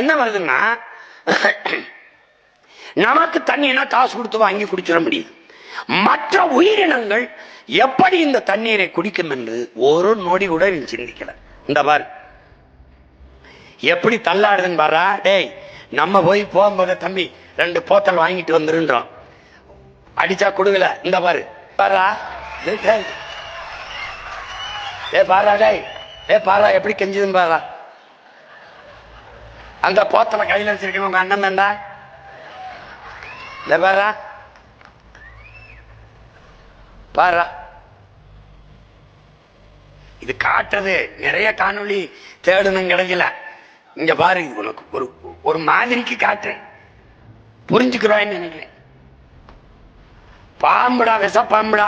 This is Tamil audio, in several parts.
என்ன வருதுன்னா, நமக்கு தண்ணினா காசு கொடுத்து வாங்கி குடிச்சிட முடியுது. மற்ற உயிரினங்கள் எப்படி இந்த தண்ணீரை குடிக்கும் என்று ஒரு நொடி கூட சிந்திக்கல. இந்த பாரு எப்படி தள்ளாடுதுன்னு பாரா. டேய், நம்ம போய் போகும்போது தம்பி 2 போத்தல் வாங்கிட்டு வந்துருன்றோம், அடிச்சா கொடுக்கல. இந்த பாரு பாரா, பாரா, டேய் பாரா எப்படி கெஞ்சுதுன்னு பாரா. அந்த போத்தலை கையில் வச்சிருக்கேன் உங்க அண்ணன் தாண்டா. இந்த பாரா பாரா, இது காட்டுறது நிறைய காணொளி தேடணும் கிடைக்கல. இங்க பாரு, உனக்கு ஒரு ஒரு மாதிரிக்கு காட்டுறேன், புரிஞ்சுக்கிறான்னு நினைக்கிறேன். பாம்புடா, விஷ பாம்புடா,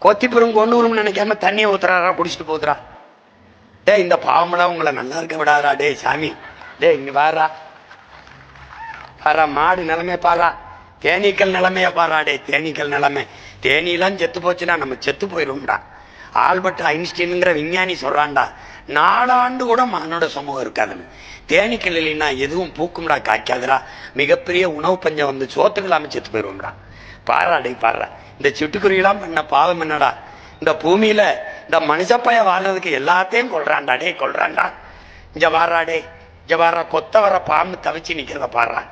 கொத்திப்புறம் கொண்டு வரும் நினைக்காம தண்ணியை ஊத்துறாரா, குடிச்சிட்டு போதுரா. டே, இந்த பாம்புடா உங்களை நல்லா இருக்க விடாதா. டே சாமி, டே இங்க பாரா பாரா, மாடு நிலைமை பாரா, தேனீக்கள் நிலைமைய பாரா. டே தேனீக்கள் நிலைமை, தேனீலாம் செத்து போச்சுன்னா நம்ம செத்து போயிடும்டா. ஆல்பர்ட் ஐன்ஸ்டீனுங்கிற விஞ்ஞானி சொல்றான்டா, 4 ஆண்டு கூட மானோட சமூகம் இருக்காதுன்னு. தேனீக்கள் இல்லைன்னா எதுவும் பூக்கும்டா, காய்க்காதுடா, மிகப்பெரிய உணவு பஞ்சம் வந்து சோத்துக்கள் அமைச்சத்து போயிடுவோம்டா. பாரா டே பாரா, இந்த சிட்டுக்குருவிலாம் பண்ண பாவம் என்னடா. இந்த பூமியில இந்த மனுஷப்பைய வாழ்றதுக்கு எல்லாத்தையும் கொள்றான்டா. டே கொள்றான்டா. இங்க வாரா, டே இங்க வாரா, கொத்த வர பாம்பு தவிச்சு நிக்கிறத பாடுறா.